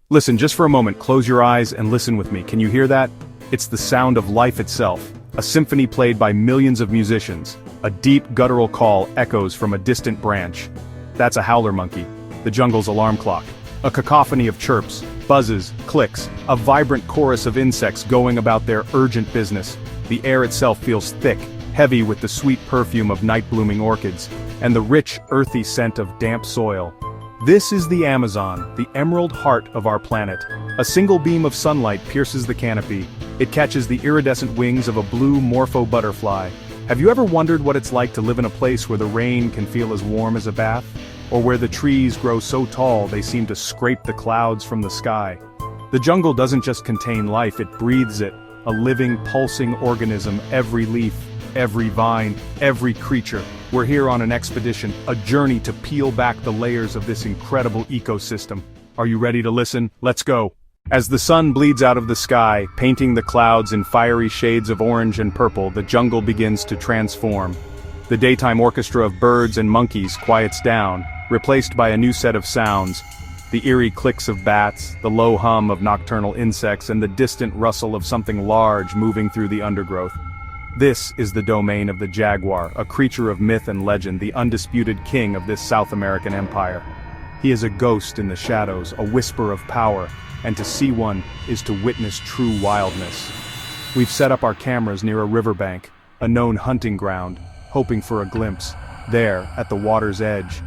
Listen, just for a moment, close your eyes and listen with me. Can you hear that? It's the sound of life itself, a symphony played by millions of musicians. A deep guttural call echoes from a distant branch. That's a howler monkey, the jungle's alarm clock. A cacophony of chirps, buzzes, clicks, a vibrant chorus of insects going about their urgent business. The air itself feels thick, heavy with the sweet perfume of night-blooming orchids, and the rich, earthy scent of damp soil. This is the Amazon, the emerald heart of our planet. A single beam of sunlight pierces the canopy. It catches the iridescent wings of a blue morpho butterfly. Have you ever wondered what it's like to live in a place where the rain can feel as warm as a bath? Or where the trees grow so tall they seem to scrape the clouds from the sky? The jungle doesn't just contain life, it breathes it. A living, pulsing organism, every leaf, every vine, every creature. We're here on an expedition, a journey to peel back the layers of this incredible ecosystem. Are you ready to listen? Let's go. As the sun bleeds out of the sky, painting the clouds in fiery shades of orange and purple, the jungle begins to transform. The daytime orchestra of birds and monkeys quiets down, replaced by a new set of sounds. The eerie clicks of bats, the low hum of nocturnal insects, and the distant rustle of something large moving through the undergrowth. This is the domain of the jaguar, a creature of myth and legend, the undisputed king of this South American empire. He is a ghost in the shadows, a whisper of power, and to see one is to witness true wildness. We've set up our cameras near a riverbank, a known hunting ground, hoping for a glimpse. There, at the water's edge,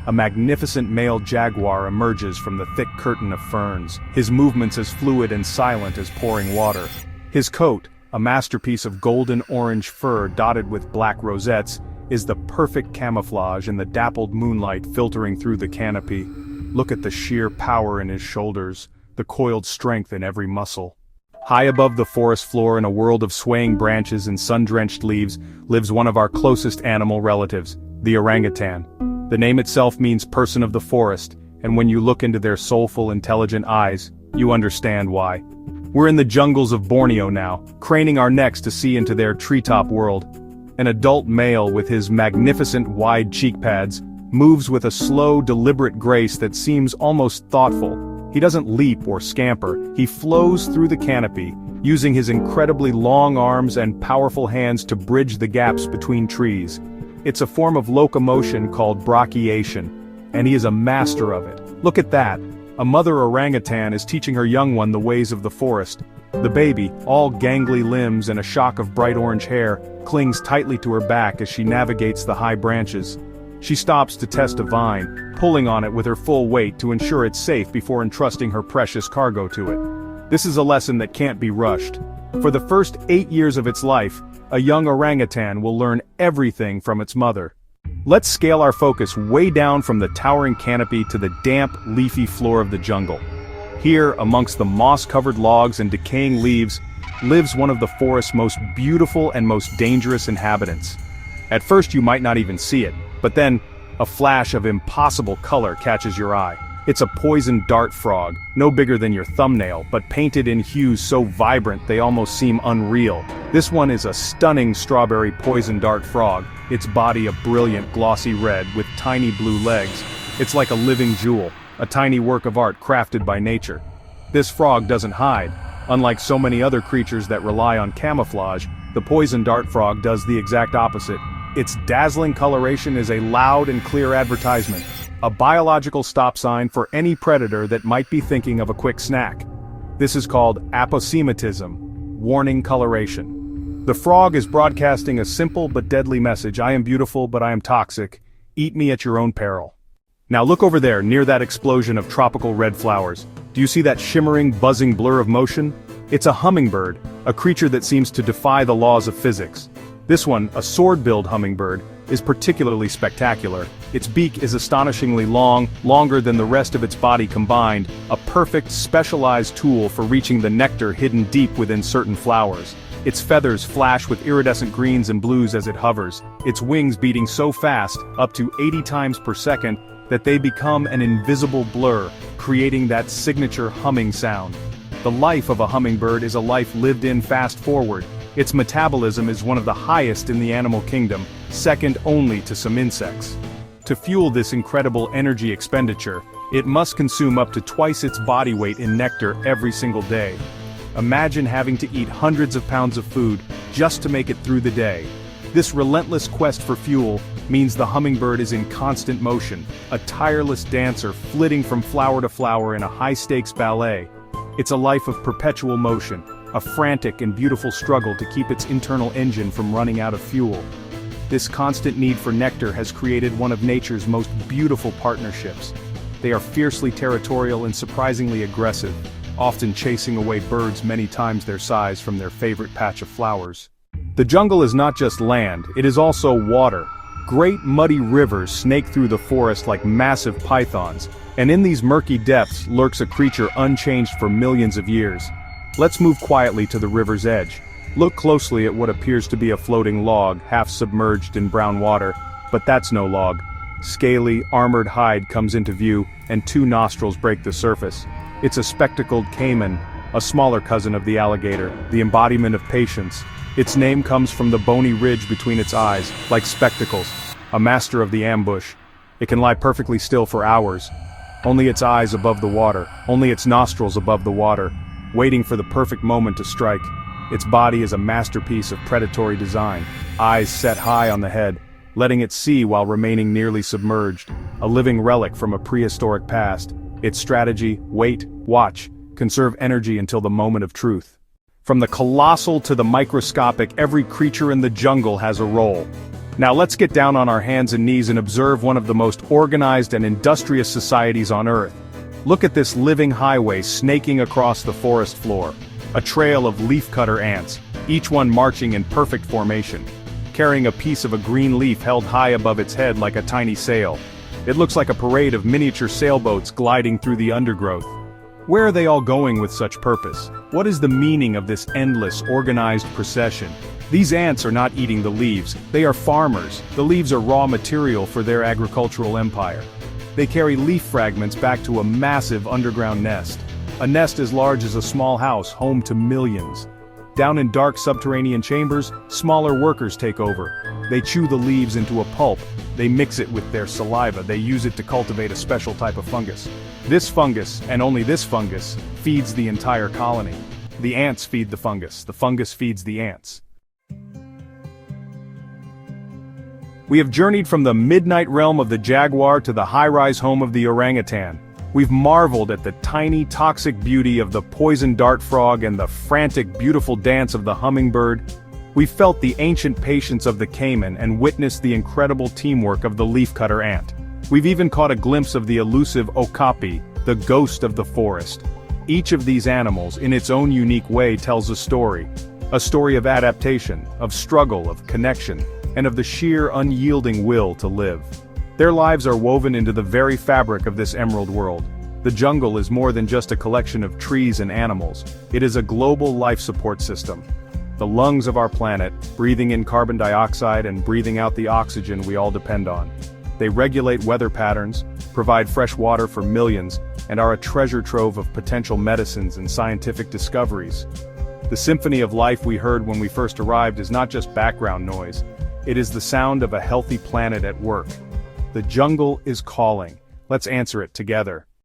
a magnificent male jaguar emerges from the thick curtain of ferns, his movements as fluid and silent as pouring water. His coat, a masterpiece of golden-orange fur dotted with black rosettes, is the perfect camouflage in the dappled moonlight filtering through the canopy. Look at the sheer power in his shoulders, the coiled strength in every muscle. High above the forest floor in a world of swaying branches and sun-drenched leaves lives one of our closest animal relatives, the orangutan. The name itself means person of the forest, and when you look into their soulful, intelligent eyes, you understand why. We're in the jungles of Borneo now, craning our necks to see into their treetop world. An adult male with his magnificent wide cheek pads moves with a slow, deliberate grace that seems almost thoughtful. He doesn't leap or scamper, he flows through the canopy, using his incredibly long arms and powerful hands to bridge the gaps between trees. It's a form of locomotion called brachiation, and he is a master of it. Look at that. A mother orangutan is teaching her young one the ways of the forest. The baby, all gangly limbs and a shock of bright orange hair, clings tightly to her back as she navigates the high branches. She stops to test a vine, pulling on it with her full weight to ensure it's safe before entrusting her precious cargo to it. This is a lesson that can't be rushed. For the first 8 years of its life, a young orangutan will learn everything from its mother. Let's scale our focus way down from the towering canopy to the damp, leafy floor of the jungle. Here, amongst the moss-covered logs and decaying leaves, lives one of the forest's most beautiful and most dangerous inhabitants. At first you might not even see it, but then, a flash of impossible color catches your eye. It's a poison dart frog, no bigger than your thumbnail, but painted in hues so vibrant they almost seem unreal. This one is a stunning strawberry poison dart frog, its body a brilliant glossy red with tiny blue legs. It's like a living jewel, a tiny work of art crafted by nature. This frog doesn't hide. Unlike so many other creatures that rely on camouflage, the poison dart frog does the exact opposite. Its dazzling coloration is a loud and clear advertisement, a biological stop sign for any predator that might be thinking of a quick snack. This is called aposematism, warning coloration. The frog is broadcasting a simple but deadly message: I am beautiful, but I am toxic. Eat me at your own peril. Now look over there, near that explosion of tropical red flowers. Do you see that shimmering, buzzing blur of motion? It's a hummingbird, a creature that seems to defy the laws of physics. This one, a sword-billed hummingbird, is particularly spectacular. Its beak is astonishingly long, longer than the rest of its body combined, a perfect, specialized tool for reaching the nectar hidden deep within certain flowers. Its feathers flash with iridescent greens and blues as it hovers, its wings beating so fast, up to 80 times per second, that they become an invisible blur, creating that signature humming sound. The life of a hummingbird is a life lived in fast forward. Its metabolism is one of the highest in the animal kingdom, second only to some insects. To fuel this incredible energy expenditure, It must consume up to twice its body weight in nectar every single day. Imagine having to eat hundreds of pounds of food just to make it through the day. This relentless quest for fuel means the hummingbird is in constant motion, a tireless dancer flitting from flower to flower in a high-stakes ballet. It's a life of perpetual motion, a frantic and beautiful struggle to keep its internal engine from running out of fuel. This constant need for nectar has created one of nature's most beautiful partnerships. They are fiercely territorial and surprisingly aggressive, often chasing away birds many times their size from their favorite patch of flowers. The jungle is not just land, it is also water. Great muddy rivers snake through the forest like massive pythons, and in these murky depths lurks a creature unchanged for millions of years. Let's move quietly to the river's edge. Look closely at what appears to be a floating log, half submerged in brown water, but that's no log. Scaly, armored hide comes into view, and two nostrils break the surface. It's a spectacled caiman, a smaller cousin of the alligator, the embodiment of patience. Its name comes from the bony ridge between its eyes, like spectacles, a master of the ambush. It can lie perfectly still for hours. Only its eyes above the water, only its nostrils above the water, waiting for the perfect moment to strike. Its body is a masterpiece of predatory design, eyes set high on the head, letting it see while remaining nearly submerged, a living relic from a prehistoric past. Its strategy: wait, watch, conserve energy until the moment of truth. From the colossal to the microscopic, every creature in the jungle has a role. Now let's get down on our hands and knees and observe one of the most organized and industrious societies on Earth. Look at this living highway snaking across the forest floor. A trail of leafcutter ants, each one marching in perfect formation, carrying a piece of a green leaf held high above its head like a tiny sail. It looks like a parade of miniature sailboats gliding through the undergrowth. Where are they all going with such purpose? What is the meaning of this endless, organized procession? These ants are not eating the leaves, they are farmers. The leaves are raw material for their agricultural empire. They carry leaf fragments back to a massive underground nest. A nest as large as a small house, home to millions. Down in dark subterranean chambers, smaller workers take over. They chew the leaves into a pulp. They mix it with their saliva. They use it to cultivate a special type of fungus. This fungus, and only this fungus, feeds the entire colony. The ants feed the fungus feeds the ants. We have journeyed from the midnight realm of the jaguar to the high-rise home of the orangutan. We've marveled at the tiny, toxic beauty of the poison dart frog and the frantic, beautiful dance of the hummingbird. We've felt the ancient patience of the caiman and witnessed the incredible teamwork of the leafcutter ant. We've even caught a glimpse of the elusive okapi, the ghost of the forest. Each of these animals, in its own unique way, tells a story of adaptation, of struggle, of connection, and of the sheer unyielding will to live. Their lives are woven into the very fabric of this emerald world. The jungle is more than just a collection of trees and animals. It is a global life support system. The lungs of our planet, breathing in carbon dioxide and breathing out the oxygen we all depend on. They regulate weather patterns, provide fresh water for millions, and are a treasure trove of potential medicines and scientific discoveries. The symphony of life we heard when we first arrived is not just background noise. It is the sound of a healthy planet at work. The jungle is calling. Let's answer it together.